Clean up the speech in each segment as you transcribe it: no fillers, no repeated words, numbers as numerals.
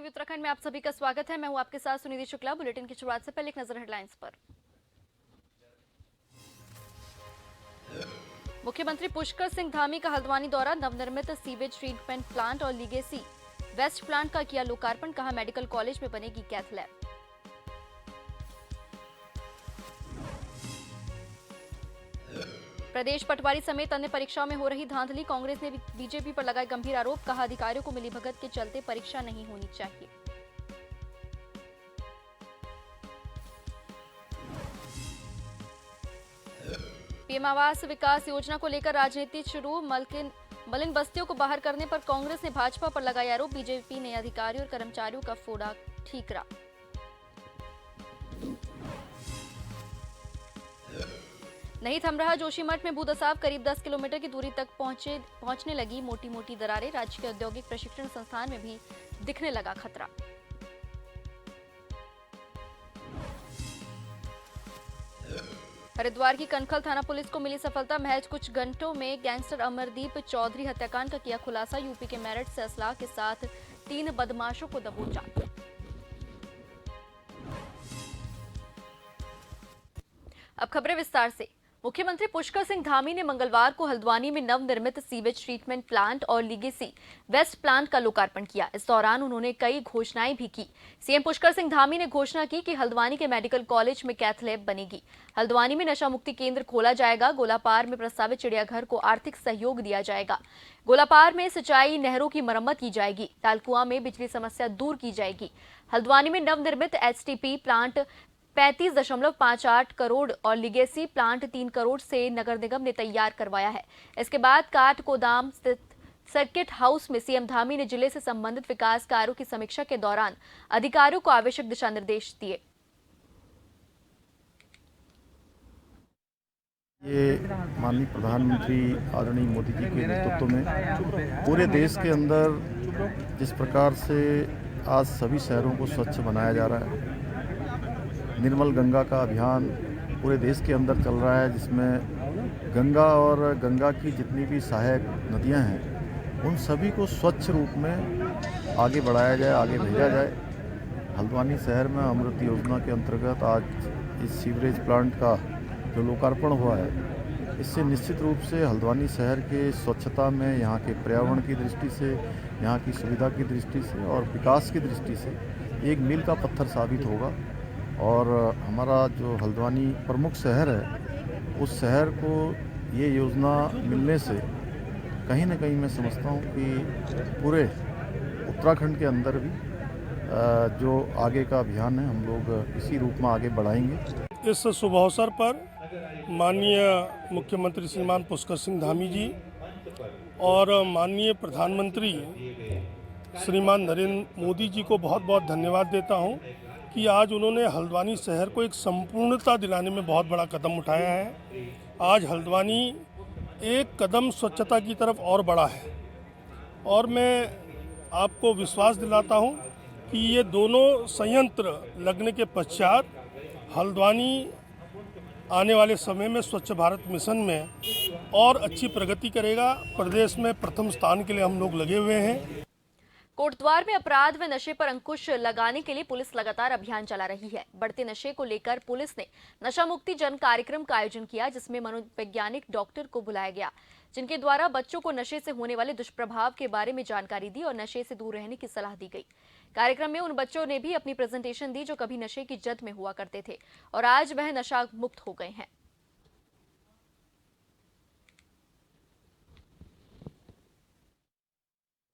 TV Uttarakhand में आप सभी का स्वागत है। मैं हूं आपके साथ सुनिधि शुक्ला। बुलेटिन की शुरुआत से पहले एक नजर हेडलाइंस पर। मुख्यमंत्री पुष्कर सिंह धामी का हल्द्वानी दौरा, नवनिर्मित सीवेज ट्रीटमेंट प्लांट और लीगेसी वेस्ट प्लांट का किया लोकार्पण। कहा मेडिकल कॉलेज में बनेगी कैथ लैब। प्रदेश पटवारी समेत अन्य परीक्षाओं में हो रही धांधली, कांग्रेस ने बीजेपी पर लगाए गंभीर आरोप। कहा अधिकारियों को मिलीभगत के चलते परीक्षा नहीं होनी चाहिए। पीएम आवास विकास योजना को लेकर राजनीति शुरू, मलिन बस्तियों को बाहर करने पर कांग्रेस ने भाजपा पर लगाए आरोप। बीजेपी ने अधिकारियों और कर्मचारियों का फोड़ा ठीकरा। नहीं थम रहा जोशीमठ में भूदसाव, करीब 10 किलोमीटर की दूरी तक पहुंचने लगी मोटी मोटी दरारें। राज्य के औद्योगिक प्रशिक्षण संस्थान में भी दिखने लगा खतरा। हरिद्वार की कनखल थाना पुलिस को मिली सफलता, महज कुछ घंटों में गैंगस्टर अमरदीप चौधरी हत्याकांड का किया खुलासा। यूपी के मेरठ से असलाह के साथ 3 बदमाशों को दबोचा। अब खबरें विस्तार से। मुख्यमंत्री पुष्कर सिंह धामी ने मंगलवार को हल्द्वानी में नवनिर्मित सीवेज ट्रीटमेंट प्लांट और लीगेसी वेस्ट प्लांट का लोकार्पण किया। इस दौरान उन्होंने कई घोषणाएं भी की। सीएम पुष्कर सिंह धामी ने घोषणा की कि हल्द्वानी के मेडिकल कॉलेज में कैथ लैब बनेगी। हल्द्वानी में नशा मुक्ति केंद्र खोला जाएगा। गोलापार में प्रस्तावित चिड़ियाघर को आर्थिक सहयोग दिया जाएगा। गोलापार में सिंचाई नहरों की मरम्मत की जाएगी। तालकुआं में बिजली समस्या दूर की जाएगी। हल्द्वानी में नवनिर्मित एचटीपी प्लांट 35.58 करोड़ और लीगेसी प्लांट 3 करोड़ से नगर निगम ने तैयार करवाया है। इसके बाद काठ गोदाम स्थित सर्किट हाउस में सीएम धामी ने जिले से संबंधित विकास कार्यों की समीक्षा के दौरान अधिकारियों को आवश्यक दिशा निर्देश दिए। ये माननीय प्रधानमंत्री आदरणीय मोदी जी के नेतृत्व में पूरे देश के अंदर जिस प्रकार से आज सभी शहरों को स्वच्छ बनाया जा रहा है, निर्मल गंगा का अभियान पूरे देश के अंदर चल रहा है, जिसमें गंगा और गंगा की जितनी भी सहायक नदियां हैं उन सभी को स्वच्छ रूप में आगे बढ़ाया जाए, आगे भेजा जाए। हल्द्वानी शहर में अमृत योजना के अंतर्गत आज इस सीवरेज प्लांट का जो लोकार्पण हुआ है, इससे निश्चित रूप से हल्द्वानी शहर के स्वच्छता में, यहाँ के पर्यावरण की दृष्टि से, यहाँ की सुविधा की दृष्टि से और विकास की दृष्टि से एक मील का पत्थर साबित होगा। और हमारा जो हल्द्वानी प्रमुख शहर है, उस शहर को ये योजना मिलने से कहीं ना कहीं मैं समझता हूँ कि पूरे उत्तराखंड के अंदर भी जो आगे का अभियान है हम लोग इसी रूप में आगे बढ़ाएंगे। इस शुभ अवसर पर माननीय मुख्यमंत्री श्रीमान पुष्कर सिंह धामी जी और माननीय प्रधानमंत्री श्रीमान नरेंद्र मोदी जी को बहुत बहुत धन्यवाद देता हूँ कि आज उन्होंने हल्द्वानी शहर को एक संपूर्णता दिलाने में बहुत बड़ा कदम उठाया है। आज हल्द्वानी एक कदम स्वच्छता की तरफ और बढ़ा है और मैं आपको विश्वास दिलाता हूं कि ये दोनों संयंत्र लगने के पश्चात हल्द्वानी आने वाले समय में स्वच्छ भारत मिशन में और अच्छी प्रगति करेगा। प्रदेश में प्रथम स्थान के लिए हम लोग लगे हुए हैं। कोटद्वार में अपराध व नशे पर अंकुश लगाने के लिए पुलिस लगातार अभियान चला रही है। बढ़ते नशे को लेकर पुलिस ने नशा मुक्ति जन कार्यक्रम का आयोजन किया, जिसमें मनोवैज्ञानिक डॉक्टर को बुलाया गया, जिनके द्वारा बच्चों को नशे से होने वाले दुष्प्रभाव के बारे में जानकारी दी और नशे से दूर रहने की सलाह दी गई। कार्यक्रम में उन बच्चों ने भी अपनी प्रेजेंटेशन दी जो कभी नशे की जद में हुआ करते थे और आज वह नशा मुक्त हो गए हैं।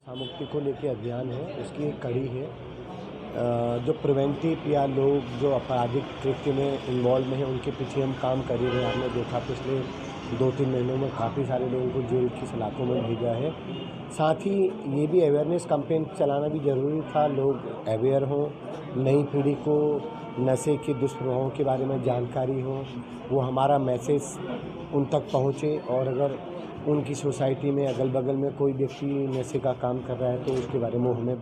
नशा मुक्ति को लेकर अभियान है, उसकी एक कड़ी है। जो प्रिवेंटिव या लोग जो आपराधिक कृत्य में इन्वॉल्व हैं उनके पीछे हम काम कर रहे हैं। हमने देखा पिछले 2-3 महीनों में काफ़ी सारे लोगों को जेल की सलाखों में भेजा है। साथ ही ये भी अवेयरनेस कैंपेन चलाना भी ज़रूरी था, लोग अवेयर हों, नई पीढ़ी को नशे के दुष्प्रभावों के बारे में जानकारी हो, वो हमारा मैसेज उन तक पहुँचे और अगर उनकी सोसाइटी में अगल बगल में कोई व्यक्ति नशे का काम कर रहा है तो उसके बारे में हमें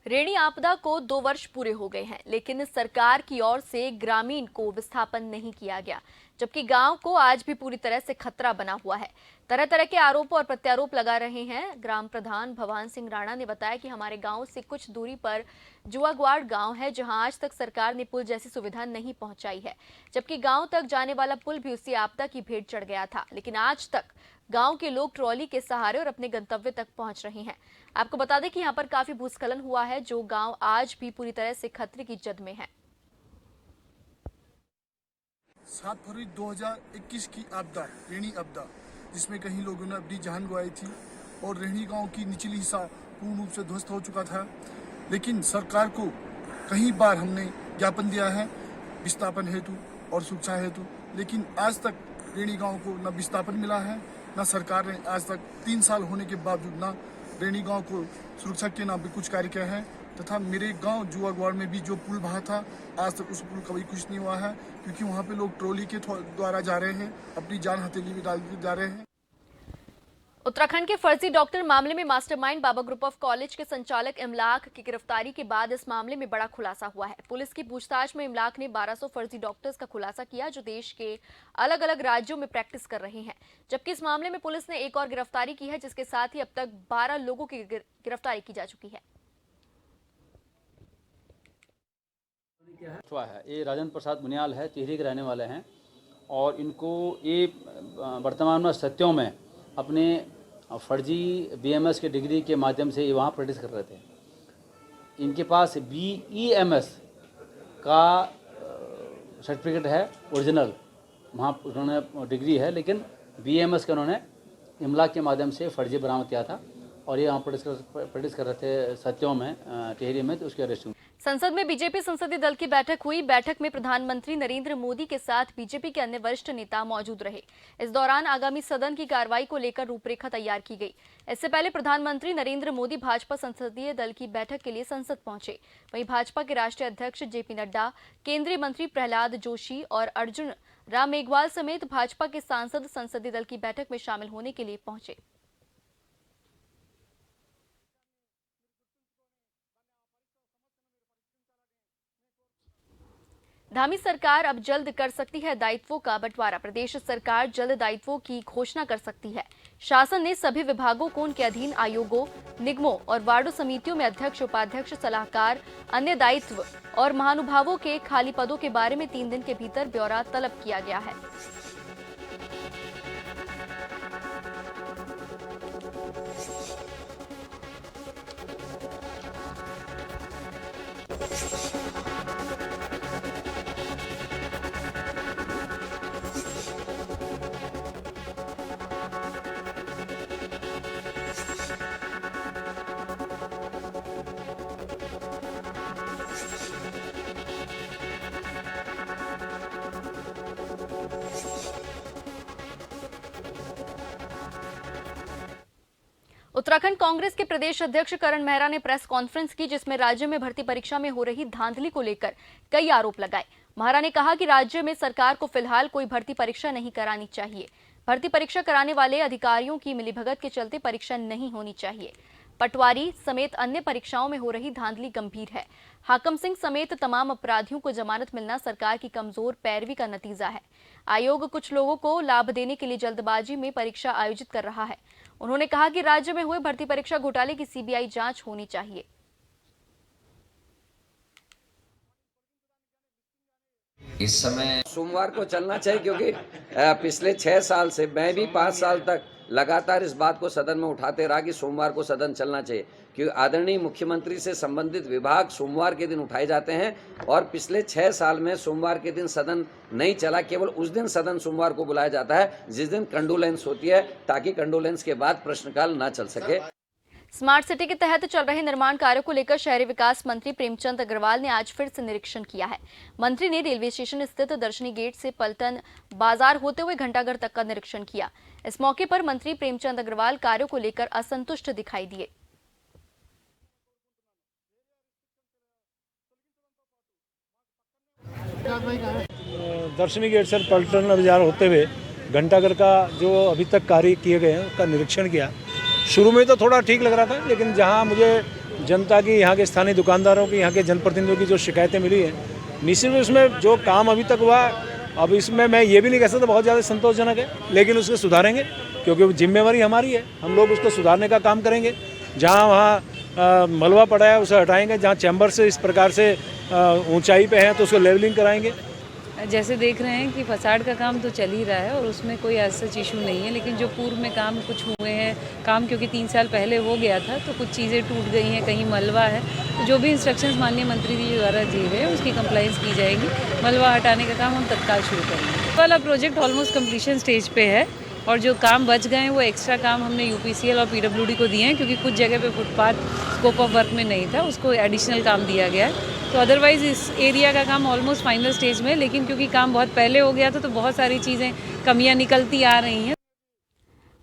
रेणी आपदा को 2 वर्ष पूरे हो गए हैं, लेकिन सरकार की ओर से ग्रामीण को विस्थापन नहीं किया गया, जबकि गांव को आज भी पूरी तरह से खतरा बना हुआ है। तरह तरह के आरोप और प्रत्यारोप लगा रहे हैं। ग्राम प्रधान भवान सिंह राणा ने बताया कि हमारे गांव से कुछ दूरी पर जुआग्वाड़ गांव है, जहां आज तक सरकार ने पुल जैसी सुविधा नहीं पहुंचाई है, जबकि गांव तक जाने वाला पुल भी उसी आपदा की भेंट चढ़ गया था। लेकिन आज तक गांव के लोग ट्रॉली के सहारे और अपने गंतव्य तक पहुंच रहे हैं। आपको बता दें कि यहां पर काफी भूस्खलन हुआ है, जो गांव आज भी पूरी तरह से खतरे की जद में है। 7 फरवरी 2021 की आपदा, रेणी आपदा, जिसमें कहीं लोगों ने अपनी जान गंवाई थी और रेणी गांव की निचली हिस्सा पूर्ण रूप से ध्वस्त हो चुका था। लेकिन सरकार को कई बार हमने ज्ञापन दिया है विस्थापन हेतु और सुरक्षा हेतु, लेकिन आज तक रेणी गांव को न विस्थापन मिला है, न सरकार ने आज तक 3 साल होने के बावजूद न रेणी गांव को सुरक्षा के नाम पे कुछ कार्य किया है। तथा मेरे गांव जुआग्वाड़ में भी जो पुल बहा था, आज तक उस पुल का भी कुछ नहीं हुआ है, क्योंकि वहां पे लोग ट्रॉली के द्वारा जा रहे हैं, अपनी जान हथेली में डाल के जा रहे हैं। उत्तराखंड के फर्जी डॉक्टर मामले में mastermind Baba group of college के संचालक इमलाक की गिरफ्तारी के बाद इस मामले में बड़ा खुलासा हुआ है। पुलिस की पूछताछ में इमलाक ने 1200 फर्जी डॉक्टर्स का खुलासा किया, जो देश के अलग अलग राज्यों में प्रैक्टिस कर रहे हैं। जबकि इस मामले में पुलिस ने एक और गिरफ्तारी की है, जिसके साथ ही अब तक 12 लोगों की गिरफ्तारी की जा चुकी है। ये राजेंद्र प्रसाद मुनियाल है, टिहरी के रहने वाले हैं और इनको ये वर्तमान में सत्यों में अपने फर्जी BMS के डिग्री के माध्यम से ये वहाँ प्रैक्टिस कर रहे थे। इनके पास BEMS का सर्टिफिकेट है ओरिजिनल, वहाँ उन्होंने डिग्री है, लेकिन BMS का उन्होंने इमलाक के माध्यम से फर्जी बरामद किया था और ये वहाँ प्रैक्टिस कर रहे थे सत्यों में टिहरी में, तो उसके अरेस्ट हुए। संसद में बीजेपी संसदीय दल की बैठक हुई। बैठक में प्रधानमंत्री नरेंद्र मोदी के साथ बीजेपी के अन्य वरिष्ठ नेता मौजूद रहे। इस दौरान आगामी सदन की कार्रवाई को लेकर रूपरेखा तैयार की गई। इससे पहले प्रधानमंत्री नरेंद्र मोदी भाजपा संसदीय दल की बैठक के लिए संसद पहुंचे। वहीं भाजपा के राष्ट्रीय अध्यक्ष JP नड्डा, केंद्रीय मंत्री प्रहलाद जोशी और अर्जुन राम मेघवाल समेत भाजपा के सांसद संसदीय दल की बैठक में शामिल होने के लिए पहुंचे। धामी सरकार अब जल्द कर सकती है दायित्वों का बंटवारा। प्रदेश सरकार जल्द दायित्वों की घोषणा कर सकती है। शासन ने सभी विभागों को उनके अधीन आयोगों, निगमों और वार्डों समितियों में अध्यक्ष, उपाध्यक्ष, सलाहकार, अन्य दायित्व और महानुभावों के खाली पदों के बारे में 3 दिन के भीतर ब्यौरा तलब किया गया है। उत्तराखंड कांग्रेस के प्रदेश अध्यक्ष करण मेहरा ने प्रेस कॉन्फ्रेंस की, जिसमें राज्य में भर्ती परीक्षा में हो रही धांधली को लेकर कई आरोप लगाए। मेहरा ने कहा कि राज्य में सरकार को फिलहाल कोई भर्ती परीक्षा नहीं करानी चाहिए। भर्ती परीक्षा कराने वाले अधिकारियों की मिलीभगत के चलते परीक्षा नहीं होनी चाहिए। पटवारी समेत अन्य परीक्षाओं में हो रही धांधली गंभीर है। हाकम सिंह समेत तमाम अपराधियों को जमानत मिलना सरकार की कमजोर पैरवी का नतीजा है। आयोग कुछ लोगों को लाभ देने के लिए जल्दबाजी में परीक्षा आयोजित कर रहा है। उन्होंने कहा कि राज्य में हुए भर्ती परीक्षा घोटाले की CBI जांच होनी चाहिए। इस समय सोमवार को चलना चाहिए, क्योंकि पिछले 6 साल से मैं भी 5 साल तक लगातार इस बात को सदन में उठाते रहा कि सोमवार को सदन चलना चाहिए, क्योंकि आदरणीय मुख्यमंत्री से संबंधित विभाग सोमवार के दिन उठाए जाते हैं और पिछले 6 साल में सोमवार के दिन सदन नहीं चला। केवल उस दिन सदन सोमवार को बुलाया जाता है जिस दिन कंडोलेंस होती है, ताकि कंडोलेंस के बाद प्रश्नकाल न चल सके। स्मार्ट सिटी के तहत चल रहे निर्माण कार्यों को लेकर शहरी विकास मंत्री प्रेमचंद अग्रवाल ने आज फिर से निरीक्षण किया है। मंत्री ने रेलवे स्टेशन स्थित दर्शनी गेट से पलटन बाजार होते हुए घंटाघर तक का निरीक्षण किया। इस मौके पर मंत्री प्रेमचंद अग्रवाल कार्यों को लेकर असंतुष्ट दिखाई दिए। दर्शनी गेट से पलटन बाजार होते हुए घंटाघर का जो अभी तक कार्य किए गए हैं उसका निरीक्षण किया। शुरू में तो थोड़ा ठीक लग रहा था, लेकिन जहां मुझे जनता की, यहाँ के स्थानीय दुकानदारों की, यहाँ के जनप्रतिनिधियों की जो शिकायतें मिली हैं, निश्चित रूप में जो काम अभी तक हुआ, अब इसमें मैं ये भी नहीं कह सकता बहुत ज़्यादा संतोषजनक है, लेकिन उसको सुधारेंगे क्योंकि जिम्मेवारी हमारी है। हम लोग उसको सुधारने का काम करेंगे। जहाँ वहाँ मलबा पड़ा है उसे हटाएंगे, जहाँ चैम्बर से इस प्रकार से ऊंचाई पे हैं तो उसको लेवलिंग कराएंगे। जैसे देख रहे हैं कि फसाड का काम तो चल ही रहा है और उसमें कोई ऐसा इशू नहीं है, लेकिन जो पूर्व में काम कुछ हुए हैं काम, क्योंकि 3 साल पहले हो गया था तो कुछ चीज़ें टूट गई हैं, कहीं मलबा है, तो जो भी इंस्ट्रक्शंस माननीय मंत्री जी द्वारा दिए गए उसकी कंप्लाइंस की जाएगी। मलबा हटाने का काम हम तत्काल शुरू करेंगे। वाला प्रोजेक्ट ऑलमोस्ट कम्प्लीशन स्टेज पे है और जो काम बच गए हैं वो एक्स्ट्रा काम हमने यूपीसीएल और पीडब्ल्यूडी को दिए हैं, क्योंकि कुछ जगह पे फुटपाथ स्कोप ऑफ वर्क में नहीं था, उसको एडिशनल काम दिया गया है। तो अदरवाइज़ इस एरिया का काम ऑलमोस्ट फाइनल स्टेज में, लेकिन क्योंकि काम बहुत पहले हो गया था तो बहुत सारी चीज़ें कमियां निकलती आ रही हैं।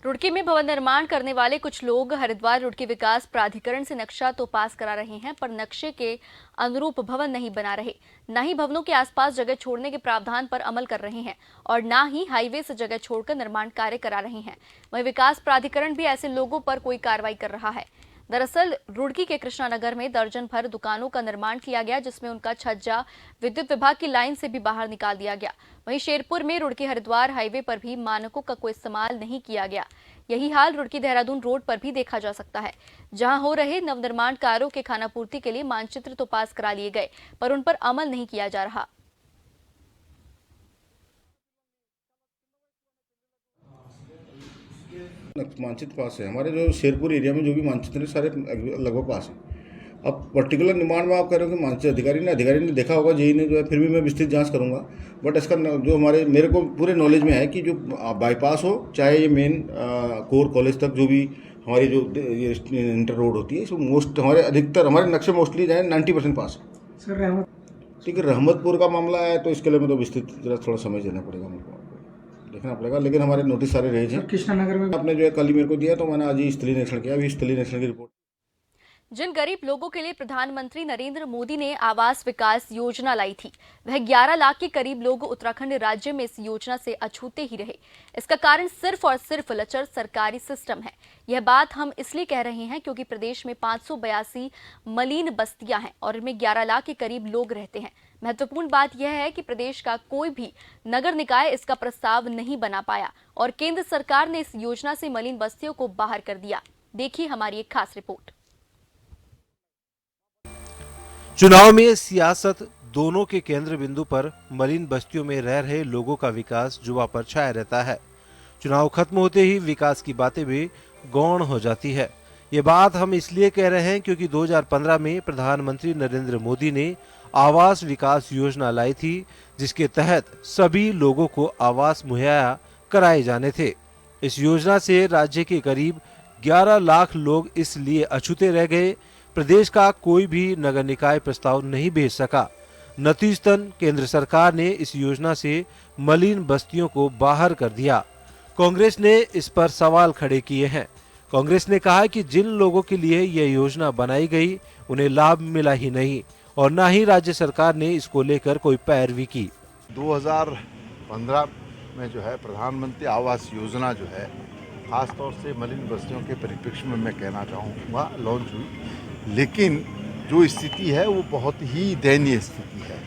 रुड़की में भवन निर्माण करने वाले कुछ लोग हरिद्वार रुड़की विकास प्राधिकरण से नक्शा तो पास करा रहे हैं, पर नक्शे के अनुरूप भवन नहीं बना रहे, न ही भवनों के आसपास जगह छोड़ने के प्रावधान पर अमल कर रहे हैं और न ही हाईवे से जगह छोड़कर निर्माण कार्य करा रहे हैं। वहीं विकास प्राधिकरण भी ऐसे लोगों पर कोई कार्रवाई कर रहा है। दरअसल रुड़की के कृष्णानगर में दर्जन भर दुकानों का निर्माण किया गया, जिसमें उनका छज्जा विद्युत विभाग की लाइन से भी बाहर निकाल दिया गया। वहीं शेरपुर में रुड़की हरिद्वार हाईवे पर भी मानकों का कोई इस्तेमाल नहीं किया गया। यही हाल रुड़की देहरादून रोड पर भी देखा जा सकता है, जहां हो रहे नवनिर्माण कार्यों के खानापूर्ति के लिए मानचित्र तो पास करा लिए गए, पर उन पर अमल नहीं किया जा रहा। मानचित्र पास है हमारे, जो शेरपुर एरिया में जो भी मानचित्र है सारे लगभग पास है। अब पर्टिकुलर निर्माण में आप कह रहे हो कि मानचित्र अधिकारी ने देखा होगा, जेई ने जो है, फिर भी मैं विस्तृत जांच करूंगा। बट इसका जो मेरे को पूरे नॉलेज में है कि जो बाईपास हो, चाहे ये मेन कोर कॉलेज तक जो भी हमारी जो ये इंटर रोड होती है, इसमें मोस्ट हमारे अधिकतर हमारे नक्शे मोस्टली जाए 90% पास है। सर ठीक है, रहमतपुर का मामला है तो इसके लिए मैं तो विस्तृत जरा थोड़ा समय देना पड़ेगा, मुझको देखना पड़ेगा, लेकिन हमारे नोटिस सारे रेज हैं। कृष्णानगर में आपने जो है कल ही मेरे को दिया, तो मैंने आज ही स्थलीय निरीक्षण किया, अभी स्थलीय निरीक्षण की रिपोर्ट। जिन गरीब लोगों के लिए प्रधानमंत्री नरेंद्र मोदी ने आवास विकास योजना लाई थी, वह 11 लाख के करीब लोग उत्तराखंड राज्य में इस योजना से अछूते ही रहे। इसका कारण सिर्फ और सिर्फ लचर सरकारी सिस्टम है। यह बात हम इसलिए कह रहे हैं क्योंकि प्रदेश में 582 मलिन बस्तियां हैं और इनमें 11 लाख के करीब लोग रहते हैं। महत्वपूर्ण बात यह है कि प्रदेश का कोई भी नगर निकाय इसका प्रस्ताव नहीं बना पाया और केंद्र सरकार ने इस योजना से मलिन बस्तियों को बाहर कर दिया। देखिए हमारी एक खास रिपोर्ट। चुनाव में सियासत दोनों के केंद्र बिंदु पर मलिन बस्तियों में रह रहे लोगों का विकास जुबा पर छाया रहता है। चुनाव खत्म होते ही विकास की बातें भी गौण हो जाती है। ये बात हम इसलिए कह रहे हैं क्योंकि 2015 में प्रधानमंत्री नरेंद्र मोदी ने आवास विकास योजना लाई थी, जिसके तहत सभी लोगों को आवास मुहैया कराए जाने थे। इस योजना से राज्य के करीब 11 लाख लोग इसलिए अछूते रह गए। प्रदेश का कोई भी नगर निकाय प्रस्ताव नहीं भेज सका। नतीजतन केंद्र सरकार ने इस योजना से मलिन बस्तियों को बाहर कर दिया। कांग्रेस ने इस पर सवाल खड़े किए हैं। कांग्रेस ने कहा कि जिन लोगों के लिए यह योजना बनाई गई उन्हें लाभ मिला ही नहीं और न ही राज्य सरकार ने इसको लेकर कोई पैरवी की। 2015 में जो है प्रधानमंत्री आवास योजना जो है खासतौर से मलिन बस्तियों के परिप्रेक्ष्य में मैं कहना चाहूँगा लॉन्च हुई, लेकिन जो स्थिति है वो बहुत ही दयनीय स्थिति है।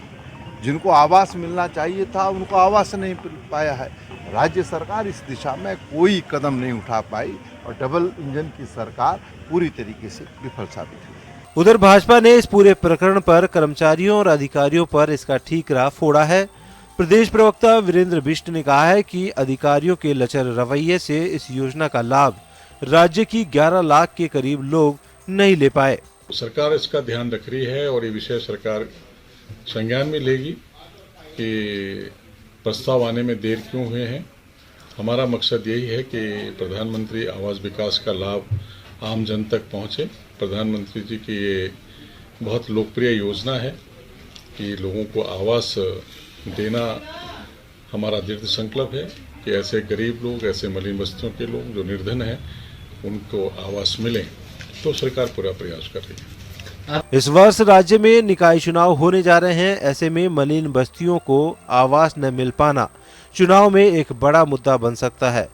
जिनको आवास मिलना चाहिए था उनको आवास नहीं मिल पाया है। राज्य सरकार इस दिशा में कोई कदम नहीं उठा पाई और डबल इंजन की सरकार पूरी तरीके से विफल साबित हुई। उधर भाजपा ने इस पूरे प्रकरण पर कर्मचारियों और अधिकारियों पर इसका ठीकरा फोड़ा है। प्रदेश प्रवक्ता वीरेंद्र बिष्ट ने कहा है कि अधिकारियों के लचर रवैये से इस योजना का लाभ राज्य की 11 लाख के करीब लोग नहीं ले पाए। सरकार इसका ध्यान रख रही है और ये विषय सरकार संज्ञान में लेगी कि प्रस्ताव आने में देर क्यों हुए हैं। हमारा मकसद यही है कि प्रधानमंत्री आवास विकास का लाभ आम जन तक पहुंचे। प्रधानमंत्री जी की ये बहुत लोकप्रिय योजना है कि लोगों को आवास देना हमारा दृढ़ संकल्प है कि ऐसे गरीब लोग, ऐसे मलिन बस्तियों के लोग जो निर्धन हैं, उनको आवास मिले, तो सरकार पूरा प्रयास कर रही है। इस वर्ष राज्य में निकाय चुनाव होने जा रहे हैं। ऐसे में मलिन बस्तियों को आवास न मिल पाना चुनाव में एक बड़ा मुद्दा बन सकता है।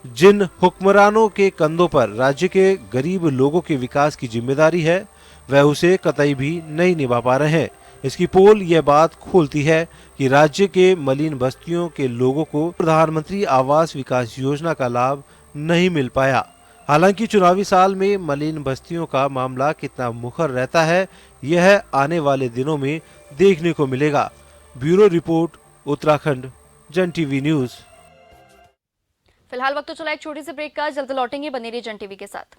जिन हुक्मरानों के कंधों पर राज्य के गरीब लोगों के विकास की जिम्मेदारी है, वह उसे कतई भी नहीं निभा पा रहे हैं। इसकी पोल यह बात खोलती है कि राज्य के मलिन बस्तियों के लोगों को प्रधानमंत्री आवास विकास योजना का लाभ नहीं मिल पाया। हालांकि चुनावी साल में मलिन बस्तियों का मामला कितना मुखर रहता है, यह आने वाले दिनों में देखने को मिलेगा। ब्यूरो रिपोर्ट, उत्तराखंड, जन टीवी न्यूज। फिलहाल वक्त तो चला एक छोटी सी ब्रेक का, जल्द लौटेंगे, बने रहिए जन टीवी के साथ।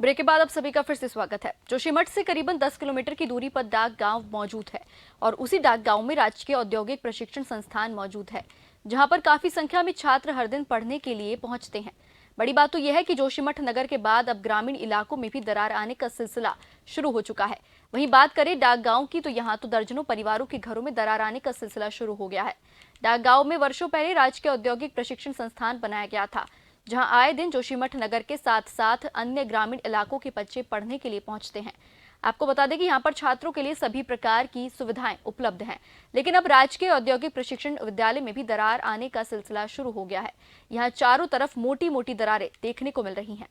ब्रेक के बाद आप सभी का फिर से स्वागत है। जोशीमठ से करीबन 10 किलोमीटर की दूरी पर डाक गांव मौजूद है और उसी डाक गांव में राजकीय औद्योगिक प्रशिक्षण संस्थान मौजूद है, जहां पर काफी संख्या में छात्र हर दिन पढ़ने के लिए पहुंचते हैं। बड़ी बात तो यह है कि जोशीमठ नगर के बाद अब ग्रामीण इलाकों में भी दरार आने का सिलसिला शुरू हो चुका है। वहीं बात करें डाक गांव की, तो यहाँ तो दर्जनों परिवारों के घरों में दरार आने का सिलसिला शुरू हो गया है। डाक गांव में वर्षों पहले राजकीय औद्योगिक प्रशिक्षण संस्थान बनाया गया था, जहां आए दिन जोशीमठ नगर के साथ साथ अन्य ग्रामीण इलाकों के बच्चे पढ़ने के लिए पहुंचते हैं। आपको बता दें कि यहां पर छात्रों के लिए सभी प्रकार की सुविधाएं उपलब्ध हैं, लेकिन अब राजकीय औद्योगिक प्रशिक्षण विद्यालय में भी दरार आने का सिलसिला शुरू हो गया है। यहां चारों तरफ मोटी मोटी दरारें देखने को मिल रही हैं।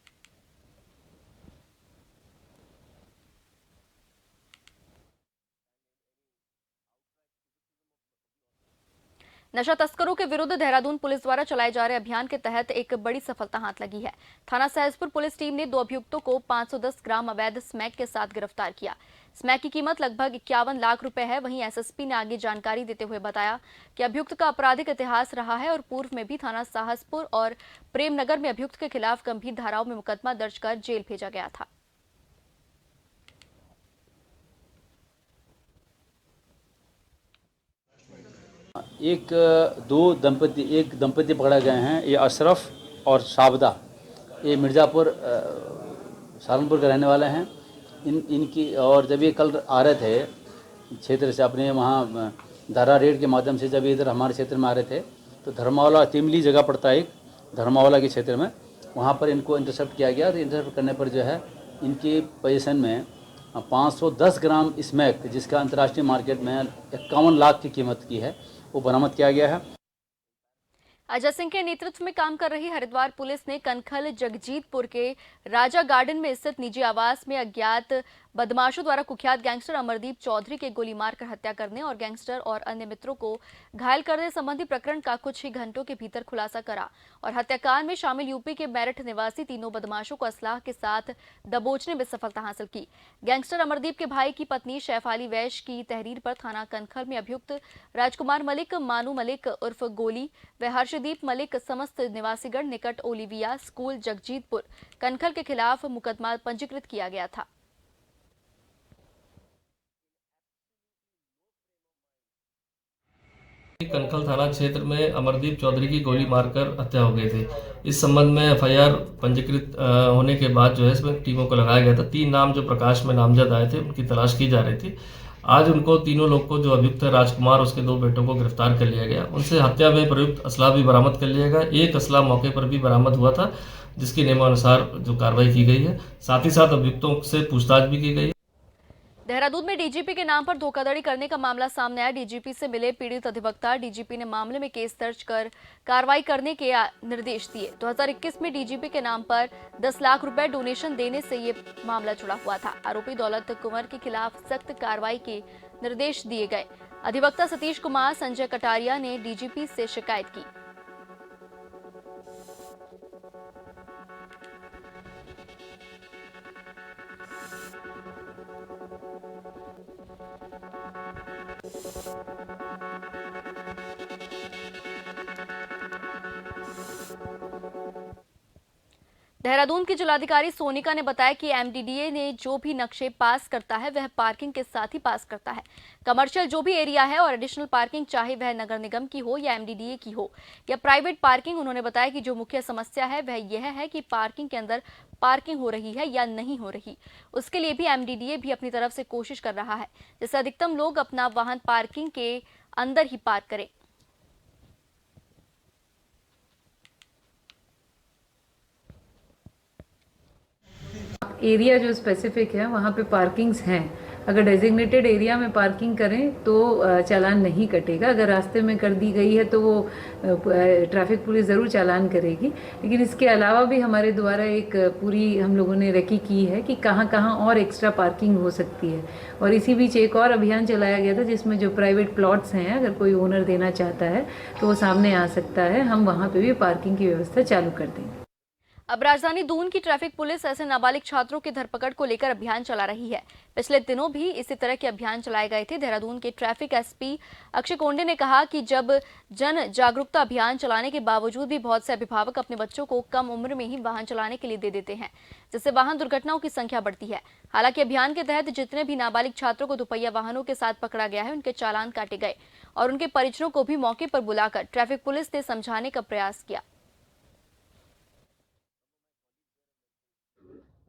नशा तस्करों के विरुद्ध देहरादून पुलिस द्वारा चलाए जा रहे अभियान के तहत एक बड़ी सफलता हाथ लगी है। थाना सहसपुर पुलिस टीम ने 2 अभियुक्तों को 510 ग्राम अवैध स्मैक के साथ गिरफ्तार किया। स्मैक की कीमत लगभग 51 लाख रुपए है। वहीं एसएसपी ने आगे जानकारी देते हुए बताया कि अभियुक्त का आपराधिक इतिहास रहा है और पूर्व में भी थाना सहसपुर और प्रेमनगर में अभियुक्त के खिलाफ गंभीर धाराओं में मुकदमा दर्ज कर जेल भेजा गया था। एक दंपति पकड़े गए हैं। ये अशरफ और शाबदा, ये मिर्ज़ापुर सहारनपुर के रहने वाले हैं। इनकी और जब ये कल आ रहे थे क्षेत्र से अपने वहाँ धारा रेड के माध्यम से, जब इधर हमारे क्षेत्र में आ रहे थे तो धर्मावला तिमली जगह पड़ता है एक, धर्मावला के क्षेत्र में, वहाँ पर इनको इंटरसेप्ट किया गया। तो इंटरसेप्ट करने पर जो है इनकी पोजीशन में 510 ग्राम स्मैक, जिसका अंतर्राष्ट्रीय मार्केट में 51 लाख की कीमत की है, वो बरामद किया गया है। अजय सिंह के नेतृत्व में काम कर रही हरिद्वार पुलिस ने कनखल जगजीतपुर के राजा गार्डन में स्थित निजी आवास में अज्ञात बदमाशों द्वारा कुख्यात गैंगस्टर अमरदीप चौधरी के गोली मारकर हत्या करने और गैंगस्टर और अन्य मित्रों को घायल करने संबंधी प्रकरण का कुछ ही घंटों के भीतर खुलासा करा और हत्याकांड में शामिल यूपी के मेरठ निवासी तीनों बदमाशों को असलाह के साथ दबोचने में सफलता हासिल की। गैंगस्टर अमरदीप के भाई की पत्नी शैफाली वैश की तहरीर पर थाना कनखल में अभियुक्त राजकुमार मलिक, मानू मलिक उर्फ गोली व हर्षदीप मलिक समस्त निवासीगढ़ निकट ओलिविया स्कूल जगजीतपुर कनखल के खिलाफ मुकदमा पंजीकृत किया गया था। कनखल थाना क्षेत्र में अमरदीप चौधरी की गोली मारकर हत्या हो गई थी। इस संबंध में एफआईआर पंजीकृत होने के बाद जो है इसमें टीमों को लगाया गया था। 3 नाम जो प्रकाश में नामजद आए थे, उनकी तलाश की जा रही थी। आज उनको तीनों लोग को, जो अभियुक्त है राजकुमार, उसके 2 बेटों को गिरफ्तार कर लिया गया। उनसे हत्या में प्रयुक्त असला भी बरामद कर लिया गया। एक असला मौके पर भी बरामद हुआ था, जिसकी नियमानुसार जो कार्रवाई की गई है। साथ ही साथ अभियुक्तों से पूछताछ भी की गई है। देहरादून में डीजीपी के नाम पर धोखाधड़ी करने का मामला सामने आया। डीजीपी से मिले पीड़ित अधिवक्ता, डीजीपी ने मामले में केस दर्ज कर कार्रवाई करने के निर्देश दिए। 2021 में डीजीपी के नाम पर 10 लाख रुपए डोनेशन देने से ये मामला जुड़ा हुआ था। आरोपी दौलत कुंवर के खिलाफ सख्त कार्रवाई के निर्देश दिए गए। अधिवक्ता सतीश कुमार संजय कटारिया ने डीजीपी से शिकायत की। देहरादून की जिलाधिकारी सोनिका ने बताया कि एमडीडीए ने जो भी नक्शे पास करता है वह पार्किंग के साथ ही पास करता है। कमर्शियल जो भी एरिया है और एडिशनल पार्किंग, चाहे वह नगर निगम की हो या एमडीडीए की हो या प्राइवेट पार्किंग, उन्होंने बताया कि जो मुख्य समस्या है वह यह है कि पार्किंग के अंदर पार्किंग हो रही है या नहीं हो रही। उसके लिए भी एमडीडीए भी अपनी तरफ से कोशिश कर रहा है, जिससे अधिकतम लोग अपना वाहन पार्किंग के अंदर ही पार्क करें। एरिया जो स्पेसिफिक है वहाँ पे पार्किंग्स हैं, अगर डेजिग्नेटेड एरिया में पार्किंग करें तो चालान नहीं कटेगा। अगर रास्ते में कर दी गई है तो वो ट्रैफिक पुलिस ज़रूर चालान करेगी। लेकिन इसके अलावा भी हमारे द्वारा एक पूरी हम लोगों ने रेकी की है कि कहाँ कहाँ और एक्स्ट्रा पार्किंग हो सकती है। और इसी बीच एक और अभियान चलाया गया था जिसमें जो प्राइवेट प्लॉट्स हैं, अगर कोई ओनर देना चाहता है तो वो सामने आ सकता है। हम वहाँ पे भी पार्किंग की व्यवस्था चालू कर देंगे। अब राजधानी दून की ट्रैफिक पुलिस ऐसे नाबालिग छात्रों की धरपकड़ को लेकर अभियान चला रही है। पिछले दिनों भी इसी तरह के अभियान चलाए गए थे। देहरादून के ट्रैफिक एसपी अक्षय कोंडे ने कहा कि जब जन जागरूकता अभियान चलाने के बावजूद भी बहुत से अभिभावक अपने बच्चों को कम उम्र में ही वाहन चलाने के लिए दे देते हैं, जिससे वाहन दुर्घटनाओं की संख्या बढ़ती है। हालांकि अभियान के तहत जितने भी नाबालिग छात्रों को दुपहिया वाहनों के साथ पकड़ा गया है, उनके चालान काटे गए और उनके परिजनों को भी मौके पर बुलाकर ट्रैफिक पुलिस ने समझाने का प्रयास किया।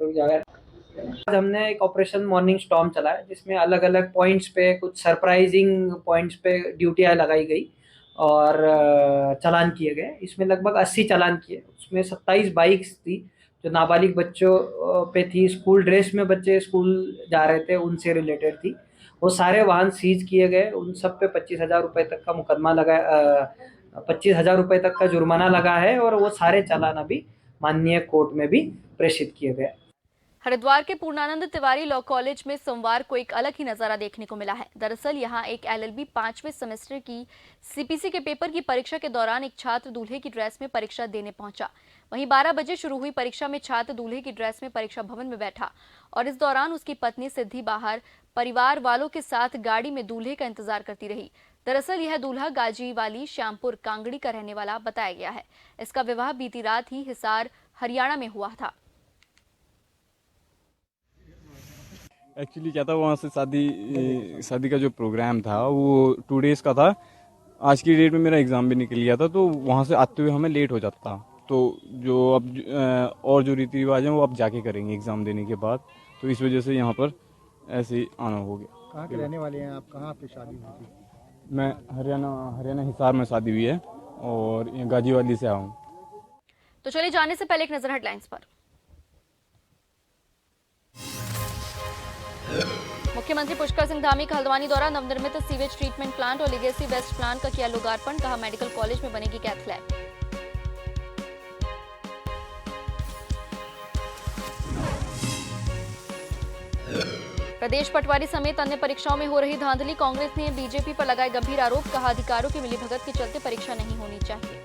आज हमने एक ऑपरेशन मॉर्निंग स्टॉर्म चलाया जिसमें अलग अलग पॉइंट्स पे कुछ सरप्राइजिंग पॉइंट्स पे ड्यूटियाँ लगाई गई और चालान किए गए। इसमें लगभग 80 चालान किए। उसमें 27 बाइक्स थी जो नाबालिग बच्चों पे थी, स्कूल ड्रेस में बच्चे स्कूल जा रहे थे, उनसे रिलेटेड थी। वो सारे वाहन सीज किए गए। उन सब पे 25,000 रुपये तक का मुकदमा लगा, 25,000 रुपये तक का जुर्माना लगा है और वो सारे चालान अभी माननीय कोर्ट में भी प्रेषित किए गए। हरिद्वार के पूर्णानंद तिवारी लॉ कॉलेज में सोमवार को एक अलग ही नजारा देखने को मिला है। दरअसल यहां एक एलएलबी 5वें सेमेस्टर की सीपीसी के पेपर की परीक्षा के दौरान एक छात्र दूल्हे की ड्रेस में परीक्षा देने पहुंचा। वहीं 12 बजे शुरू हुई परीक्षा में छात्र दूल्हे की ड्रेस में परीक्षा भवन में बैठा और इस दौरान उसकी पत्नी सिद्धि बाहर परिवार वालों के साथ गाड़ी में दूल्हे का इंतजार करती रही। दरअसल यह दूल्हा गाजीवाली श्यामपुर कांगड़ी का रहने वाला बताया गया है। इसका विवाह बीती रात ही हिसार हरियाणा में हुआ था। एक्चुअली क्या था, वहाँ से शादी का जो प्रोग्राम था वो 2 डेज का था। आज की डेट में मेरा एग्ज़ाम भी निकल गया था, तो वहाँ से आते हुए हमें लेट हो जाता। तो जो अब और जो रीति रिवाज हैं वो अब जाके करेंगे एग्ज़ाम देने के बाद, तो इस वजह से यहाँ पर ऐसे ही आना हो गया। कहाँ के रहने वाले हैं आप? कहाँ पे शादी हुई थी? मैं हरियाणा हिसार में शादी हुई है और यहाँ गाजीवाली से आया हूँ। तो चलिए जाने से पहले एक नजर हेडलाइंस पर। मुख्यमंत्री पुष्कर सिंह धामी का हल्द्वानी दौरा, नवनिर्मित सीवेज ट्रीटमेंट प्लांट और लीगेसी वेस्ट प्लांट का किया लोकार्पण। कहा मेडिकल कॉलेज में बनेगी कैथ लैब। प्रदेश पटवारी समेत अन्य परीक्षाओं में हो रही धांधली, कांग्रेस ने बीजेपी पर लगाए गंभीर आरोप। कहा अधिकारियों की मिलीभगत के चलते परीक्षा नहीं होनी चाहिए।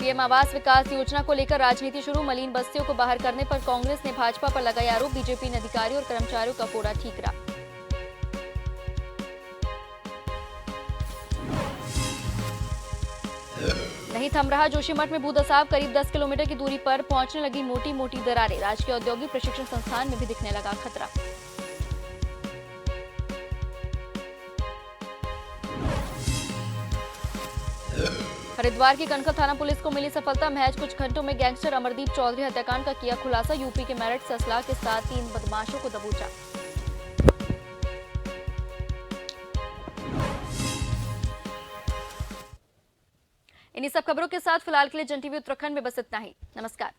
पीएम आवास विकास योजना को लेकर राजनीति शुरू, मलिन बस्तियों को बाहर करने पर कांग्रेस ने भाजपा पर लगाए आरोप। बीजेपी ने अधिकारियों और कर्मचारियों का फोड़ा ठीकरा। नहीं थम रहा जोशीमठ में भूदसाव, करीब 10 किलोमीटर की दूरी पर पहुंचने लगी मोटी मोटी दरारें। राजकीय औद्योगिक प्रशिक्षण संस्थान में भी दिखने लगा खतरा। हरिद्वार की कनखल थाना पुलिस को मिली सफलता, महज कुछ घंटों में गैंगस्टर अमरदीप चौधरी हत्याकांड का किया खुलासा। यूपी के मेरठ से असलाह के साथ 3 बदमाशों को दबोचा। इन्हीं सब खबरों के साथ फिलहाल के लिए जन टीवी उत्तराखंड में बस इतना ही। नमस्कार।